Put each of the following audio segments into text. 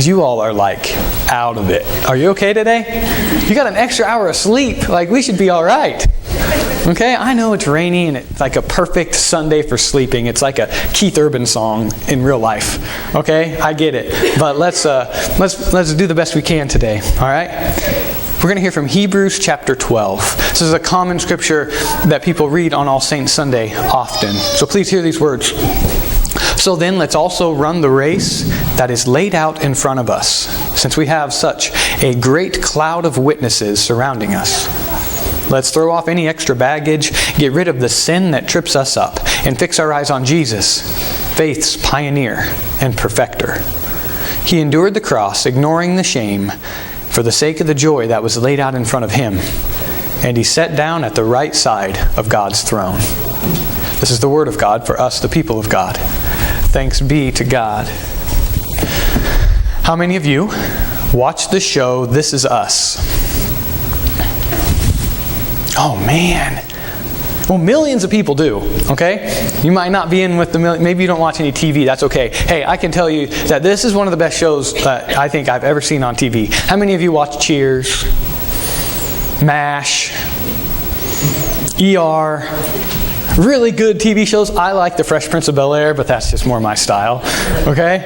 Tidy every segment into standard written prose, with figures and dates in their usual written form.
because you all are like out of it. Are you okay today? You got an extra hour of sleep. Like, we should be all right. Okay, I know it's rainy and it's like a perfect Sunday for sleeping. It's like a Keith Urban song in real life. Okay, I get it. But let's do the best we can today. All right. We're going to hear from Hebrews chapter 12. This is a common scripture that people read on All Saints Sunday often. So please hear these words. So then let's also run the race that is laid out in front of us, since we have such a great cloud of witnesses surrounding us. Let's throw off any extra baggage, get rid of the sin that trips us up, and fix our eyes on Jesus, faith's pioneer and perfecter. He endured the cross, ignoring the shame, for the sake of the joy that was laid out in front of him, and he sat down at the right side of God's throne. This is the word of God for us, the people of God. Thanks be to God. How many of you watch the show This Is Us? Oh man. Well, millions of people do, okay? You might not be in with the million. Maybe you don't watch any TV. That's okay. Hey, I can tell you that this is one of the best shows I think I've ever seen on TV. How many of you watch Cheers, MASH, ER? Really good TV shows. I like The Fresh Prince of Bel-Air, but that's just more my style, okay?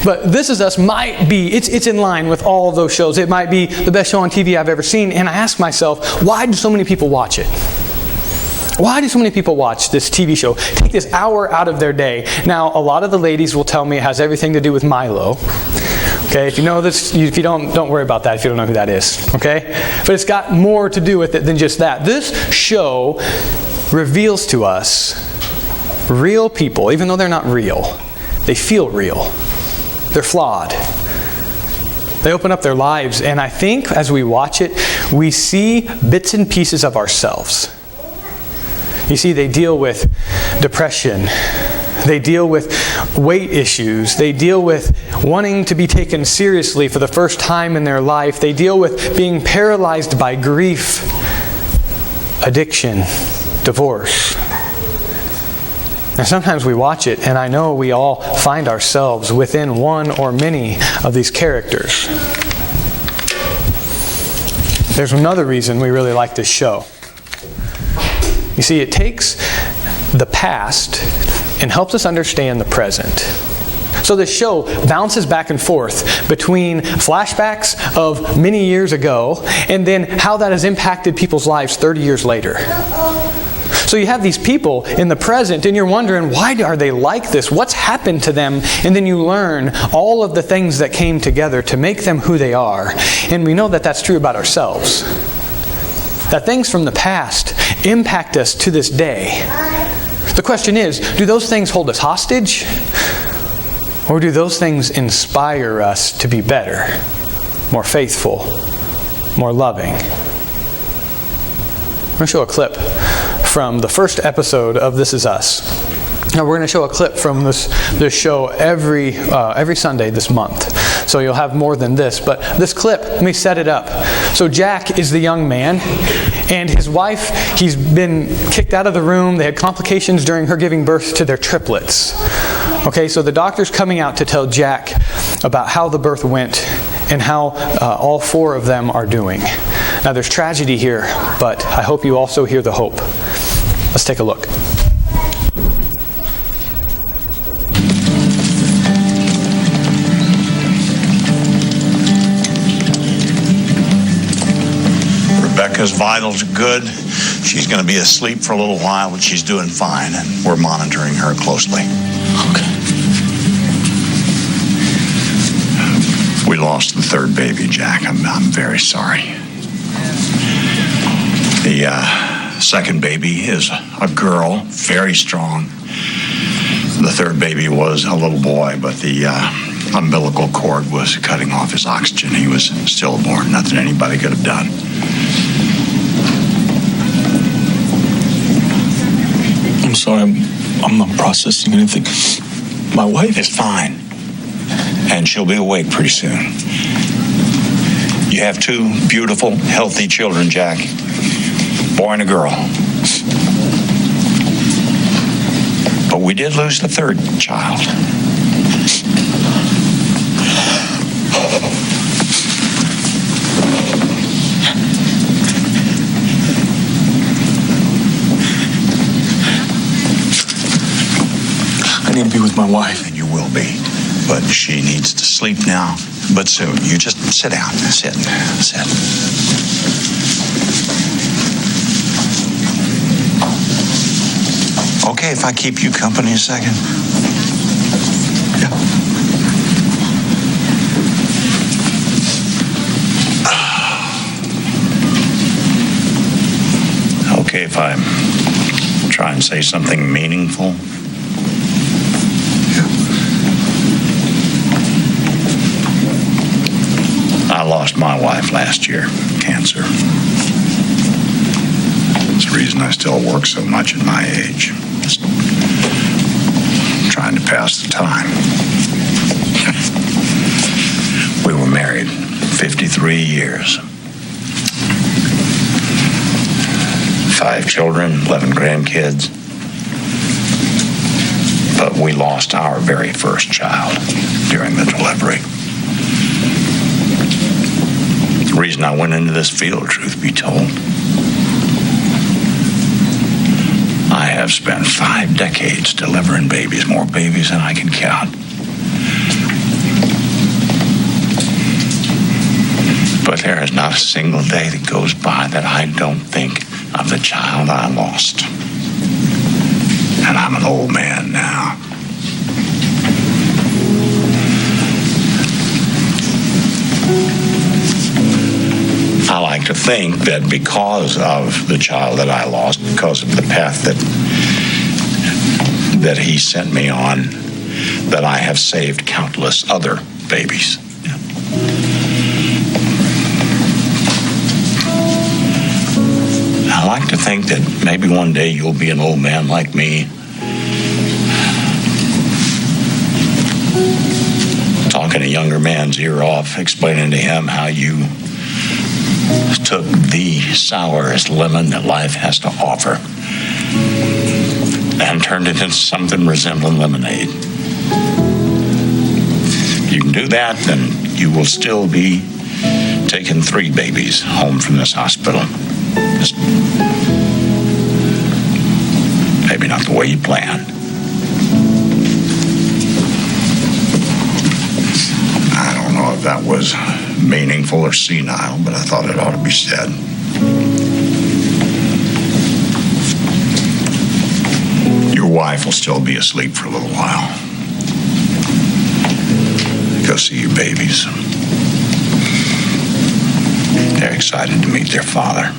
But This Is Us might be, it's in line with all of those shows. It might be the best show on TV I've ever seen. And I ask myself, why do so many people watch it? Why do so many people watch this TV show? Take this hour out of their day. Now, a lot of the ladies will tell me it has everything to do with Milo. Okay, if you know this, if you don't worry about that if you don't know who that is. Okay? But it's got more to do with it than just that. This show reveals to us real people, even though they're not real. They feel real. They're flawed. They open up their lives, and I think as we watch it, we see bits and pieces of ourselves. You see, they deal with depression. They deal with weight issues. They deal with wanting to be taken seriously for the first time in their life. They deal with being paralyzed by grief, addiction, divorce. And sometimes we watch it, and I know we all find ourselves within one or many of these characters. There's another reason we really like this show. You see, it takes the past and helps us understand the present. So this show bounces back and forth between flashbacks of many years ago and then how that has impacted people's lives 30 years later. So you have these people in the present and you're wondering, why are they like this? What's happened to them? And then you learn all of the things that came together to make them who they are. And we know that that's true about ourselves. That things from the past impact us to this day. The question is, do those things hold us hostage? Or do those things inspire us to be better, more faithful, more loving? I'm going to show a clip from the first episode of This Is Us. Now we're going to show a clip from this show every Sunday this month. So you'll have more than this. But this clip, let me set it up. So Jack is the young man, and his wife, he's been kicked out of the room. They had complications during her giving birth to their triplets. Okay, so the doctor's coming out to tell Jack about how the birth went and how all four of them are doing. Now there's tragedy here, but I hope you also hear the hope. Let's take a look. Rebecca's vitals are good. She's going to be asleep for a little while, but she's doing fine, and we're monitoring her closely. Okay. We lost the third baby, Jack. I'm very sorry. The second baby is a girl, very strong. The third baby was a little boy, but the umbilical cord was cutting off his oxygen. He was stillborn. Nothing anybody could have done. I'm sorry, I'm not processing anything. My wife is fine, and she'll be awake pretty soon. You have two beautiful, healthy children, Jack. Boy and a girl. But we did lose the third child. my wife. And you will be. But she needs to sleep now. But soon. You just sit down. Sit. Okay if I keep you company a second? Yeah. Okay if I try and say something meaningful? I lost my wife last year, cancer. It's the reason I still work so much at my age. Just trying to pass the time. We were married 53 years. 5 children, 11 grandkids. But we lost our very first child during the delivery. The reason I went into this field, truth be told, I have spent 5 decades delivering babies, more babies than I can count. But there is not a single day that goes by that I don't think of the child I lost. And I'm an old man now. I like to think that because of the child that I lost, because of the path that he sent me on, that I have saved countless other babies. I like to think that maybe one day you'll be an old man like me, talking a younger man's ear off, explaining to him how you took the sourest lemon that life has to offer and turned it into something resembling lemonade. If you can do that, then you will still be taking 3 babies home from this hospital. Just maybe not the way you planned. I don't know if that was meaningful or senile, but I thought it ought to be said. Your wife will still be asleep for a little while. Go see your babies. They're excited to meet their father.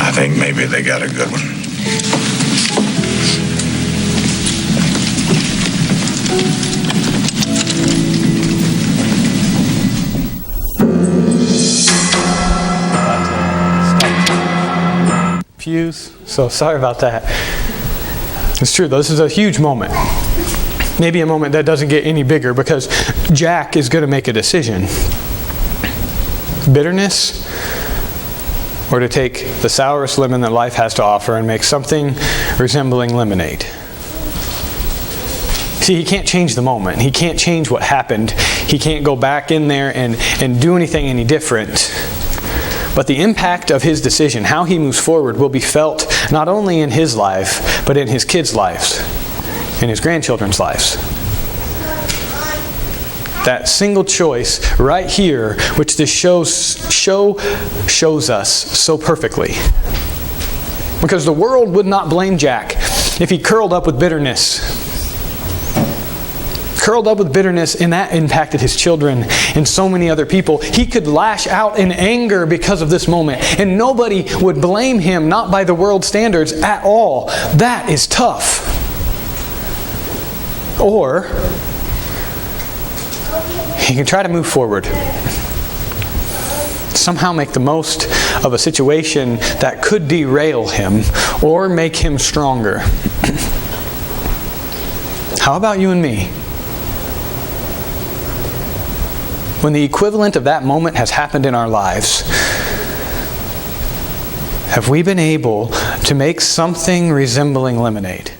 I think maybe they got a good one. Fuse. So sorry about that. It's true, though. This is a huge moment. Maybe a moment that doesn't get any bigger because Jack is going to make a decision. Bitterness, or to take the sourest lemon that life has to offer and make something resembling lemonade. See, he can't change the moment. He can't change what happened. He can't go back in there and do anything any different. But the impact of his decision, how he moves forward, will be felt not only in his life, but in his kids' lives, in his grandchildren's lives. That single choice right here, which this shows us so perfectly. Because the world would not blame Jack if he curled up with bitterness. And that impacted his children and so many other people. He could lash out in anger because of this moment, and nobody would blame him, not by the world standards at all. That is tough. Or he can try to move forward. Somehow make the most of a situation that could derail him or make him stronger. How about you and me? When the equivalent of that moment has happened in our lives, have we been able to make something resembling lemonade?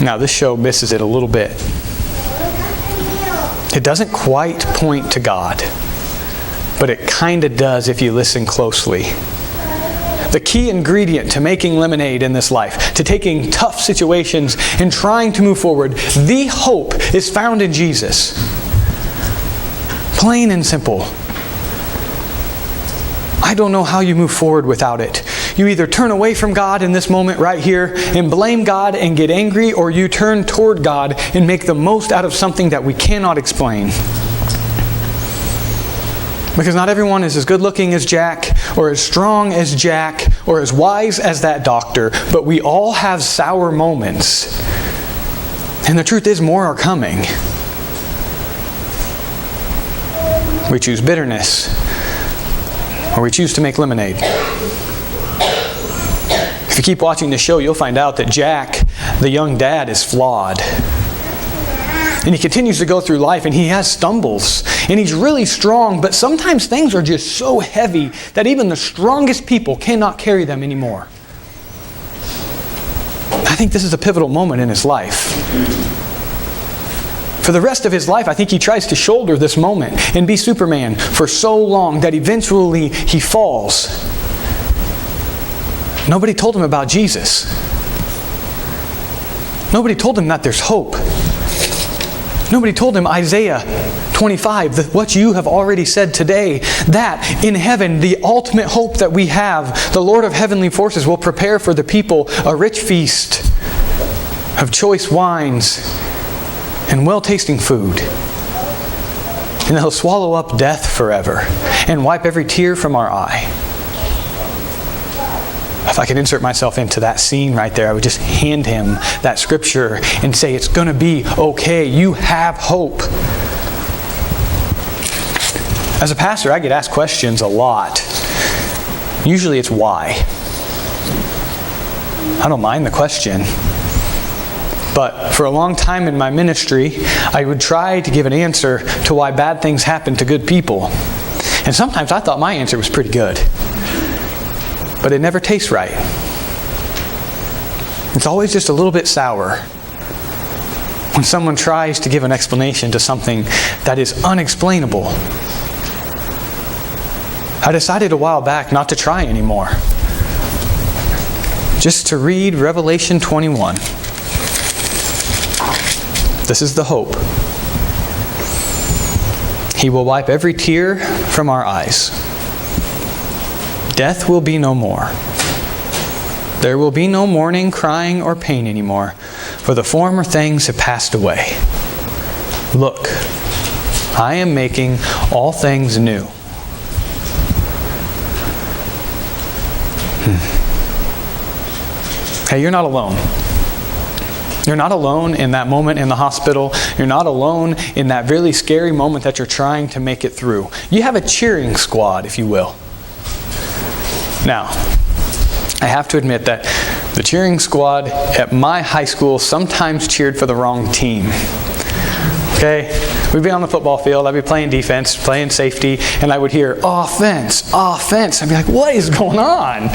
Now, this show misses it a little bit. It doesn't quite point to God. but it kind of does if you listen closely. The key ingredient to making lemonade in this life, to taking tough situations and trying to move forward, the hope is found in Jesus. Plain and simple. I don't know how you move forward without it. You either turn away from God in this moment right here and blame God and get angry, or you turn toward God and make the most out of something that we cannot explain. Because not everyone is as good looking as Jack, or as strong as Jack, or as wise as that doctor, but we all have sour moments. And the truth is, more are coming. We choose bitterness, or we choose to make lemonade. If you keep watching the show, you'll find out that Jack, the young dad, is flawed. And he continues to go through life, and he has stumbles. And he's really strong, but sometimes things are just so heavy that even the strongest people cannot carry them anymore. I think this is a pivotal moment in his life. For the rest of his life, I think he tries to shoulder this moment and be Superman for so long that eventually he falls. Nobody told him about Jesus. Nobody told him that there's hope. Nobody told him Isaiah 25, what you have already said today, that in heaven, the ultimate hope that we have, the Lord of heavenly forces will prepare for the people a rich feast of choice wines and well-tasting food. And He'll swallow up death forever and wipe every tear from our eye. If I could insert myself into that scene right there, I would just hand him that scripture and say, it's going to be okay. You have hope. As a pastor, I get asked questions a lot. Usually it's why. I don't mind the question. But for a long time in my ministry, I would try to give an answer to why bad things happen to good people. And sometimes I thought my answer was pretty good. But it never tastes right. It's always just a little bit sour when someone tries to give an explanation to something that is unexplainable. I decided a while back not to try anymore. Just to read Revelation 21. This is the hope. He will wipe every tear from our eyes. Death will be no more. There will be no mourning, crying, or pain anymore, for the former things have passed away. Look, I am making all things new. Hey, you're not alone. You're not alone in that moment in the hospital. You're not alone in that really scary moment that you're trying to make it through. You have a cheering squad, if you will. Now, I have to admit that the cheering squad at my high school sometimes cheered for the wrong team. Okay? We'd be on the football field, I'd be playing defense, playing safety, and I would hear, offense, offense. I'd be like, what is going on?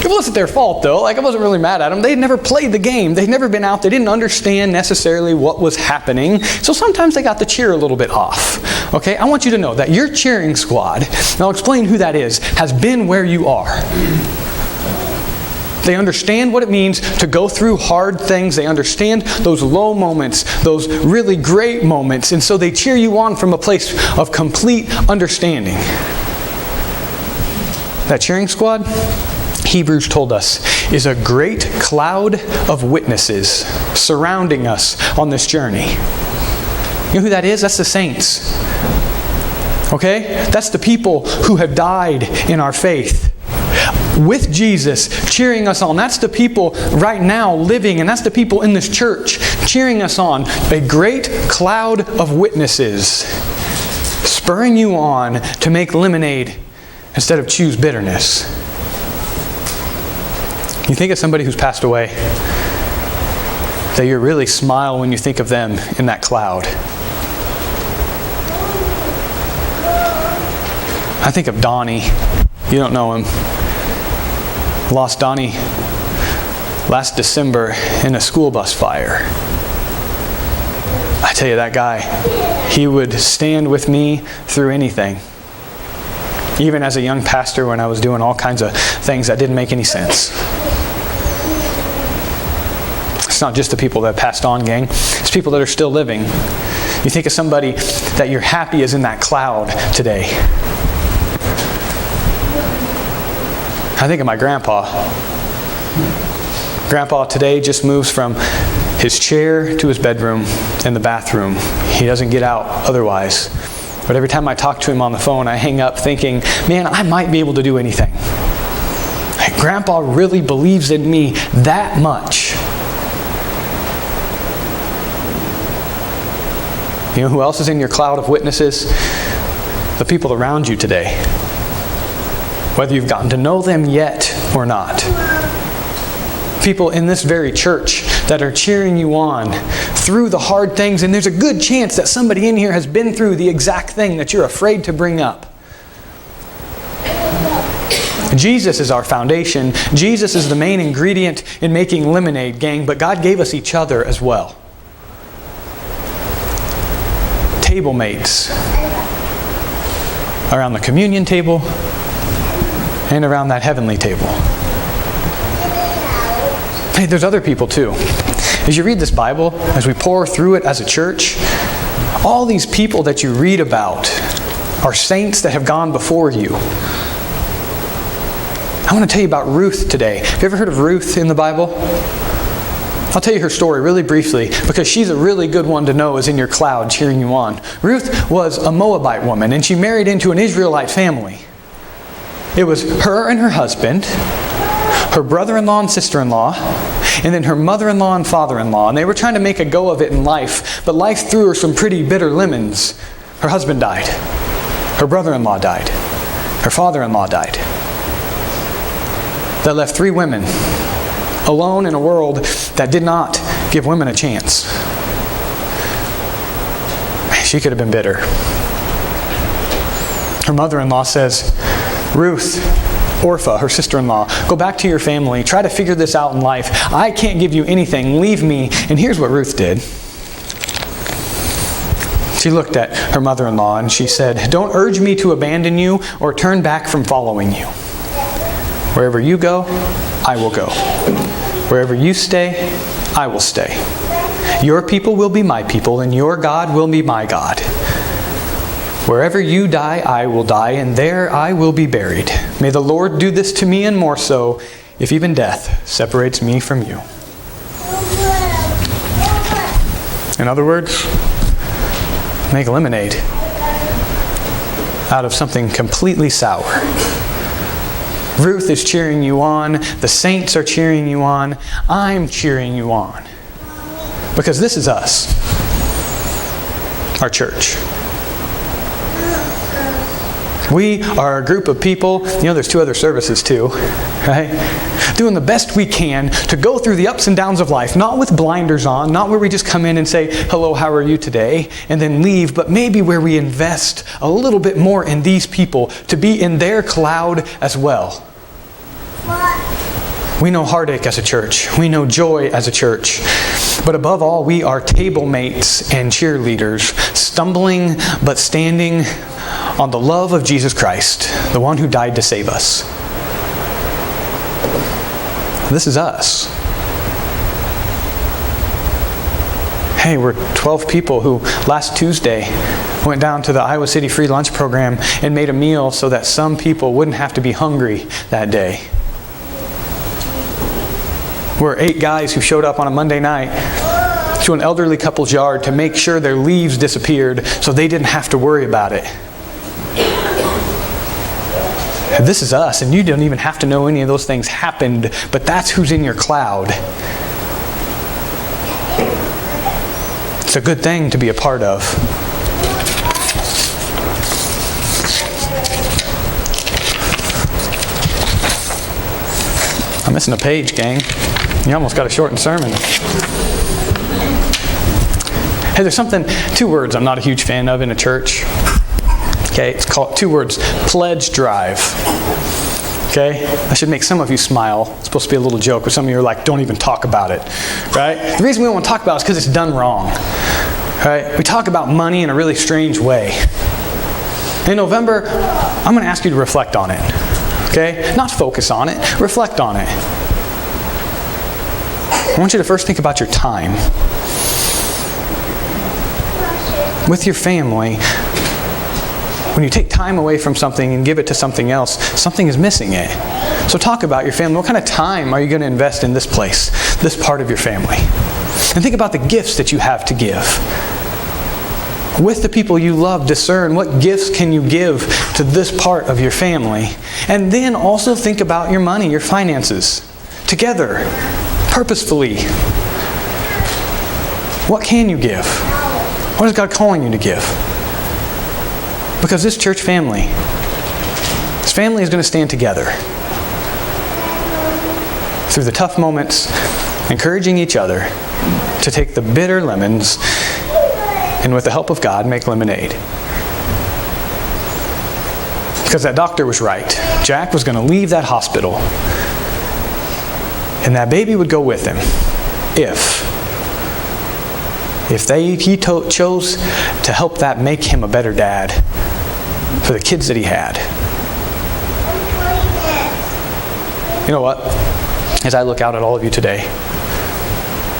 It wasn't their fault though. I wasn't really mad at them. They'd never played the game. They'd never been out. They didn't understand necessarily what was happening. So sometimes they got the cheer a little bit off. Okay? I want you to know that your cheering squad, and I'll explain who that is, has been where you are. They understand what it means to go through hard things. They understand those low moments, those really great moments. And so they cheer you on from a place of complete understanding. That cheering squad, Hebrews told us, is a great cloud of witnesses surrounding us on this journey. You know who that is? That's the saints. Okay? That's the people who have died in our faith with Jesus cheering us on. That's the people right now living, and that's the people in this church cheering us on. A great cloud of witnesses spurring you on to make lemonade instead of choose bitterness. You think of somebody who's passed away, that you really smile when you think of them in that cloud. I think of Donnie. You don't know him. Lost Donnie last December in a school bus fire. I tell you, that guy, he would stand with me through anything. even as a young pastor when I was doing all kinds of things that didn't make any sense. It's not just the people that passed on, gang. It's people that are still living. You think of somebody that you're happy is in that cloud today. I think of my grandpa. Grandpa today just moves from his chair to his bedroom and the bathroom. He doesn't get out otherwise. But every time I talk to him on the phone, I hang up thinking, man, I might be able to do anything. Grandpa really believes in me that much. You know who else is in your cloud of witnesses? The people around you today. Whether you've gotten to know them yet or not. People in this very church that are cheering you on through the hard things, and there's a good chance that somebody in here has been through the exact thing that you're afraid to bring up. Jesus is our foundation. Jesus is the main ingredient in making lemonade, gang, but God gave us each other as well. Table mates around the communion table and around that heavenly table. Hey, there's other people too. As you read this Bible, as we pour through it as a church, all these people that you read about are saints that have gone before you. I want to tell you about Ruth today. Have you ever heard of Ruth in the Bible? I'll tell you her story really briefly because she's a really good one to know, is in your cloud cheering you on. Ruth was a Moabite woman and she married into an Israelite family. It was her and her husband, her brother-in-law and sister-in-law, and then her mother-in-law and father-in-law. And they were trying to make a go of it in life, but life threw her some pretty bitter lemons. Her husband died. Her brother-in-law died. Her father-in-law died. That left 3 women alone in a world that did not give women a chance. She could have been bitter. Her mother-in-law says, Ruth, Orpha, her sister-in-law, go back to your family. Try to figure this out in life. I can't give you anything. Leave me. And here's what Ruth did. She looked at her mother-in-law and she said, don't urge me to abandon you or turn back from following you. Wherever you go, I will go. Wherever you stay, I will stay. Your people will be my people, and your God will be my God. Wherever you die, I will die, and there I will be buried. May the Lord do this to me and more so, if even death separates me from you. In other words, make lemonade out of something completely sour. Ruth is cheering you on. The saints are cheering you on. I'm cheering you on. Because this is us. Our church. We are a group of people, there's 2 other services too, right? Doing the best we can to go through the ups and downs of life, not with blinders on, not where we just come in and say, hello, how are you today, and then leave, but maybe where we invest a little bit more in these people to be in their cloud as well. We know heartache as a church. We know joy as a church. But above all, we are table mates and cheerleaders, stumbling but standing on the love of Jesus Christ, the one who died to save us. This is us. Hey, we're 12 people who last Tuesday went down to the Iowa City Free Lunch Program and made a meal so that some people wouldn't have to be hungry that day. We're 8 guys who showed up on a Monday night to an elderly couple's yard to make sure their leaves disappeared so they didn't have to worry about it. This is us, and you don't even have to know any of those things happened, but that's who's in your cloud. It's a good thing to be a part of. I'm missing a page, gang. You almost got a shortened sermon. Hey, there's 2 words I'm not a huge fan of in a church. Okay, it's called 2 words, pledge drive. Okay, that should make some of you smile. It's supposed to be a little joke, but some of you are like, don't even talk about it. Right? The reason we don't want to talk about it is because it's done wrong. Right? We talk about money in a really strange way. In November, I'm going to ask you to reflect on it. Okay? Not focus on it. Reflect on it. I want you to first think about your time. With your family, when you take time away from something and give it to something else, something is missing it. So talk about your family. What kind of time are you going to invest in this place, this part of your family? And think about the gifts that you have to give. With the people you love, discern what gifts can you give to this part of your family. And then also think about your money, your finances, together, purposefully. What can you give? What is God calling you to give? Because this church family, this family is going to stand together through the tough moments, encouraging each other to take the bitter lemons and with the help of God, make lemonade. Because that doctor was right. Jack was going to leave that hospital. And that baby would go with him if he chose to help that make him a better dad for the kids that he had. You know what? As I look out at all of you today,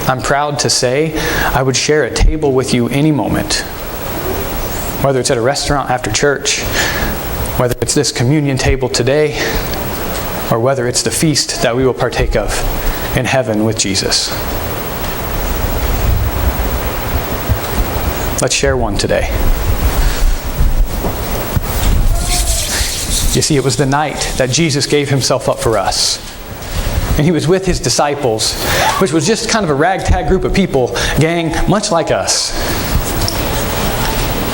I'm proud to say I would share a table with you any moment. Whether it's at a restaurant after church, whether it's this communion table today, or whether it's the feast that we will partake of in heaven with Jesus. Let's share one today. You see, it was the night that Jesus gave himself up for us. And he was with his disciples, which was just kind of a ragtag group of people, gang, much like us.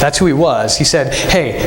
That's who he was. He said, hey,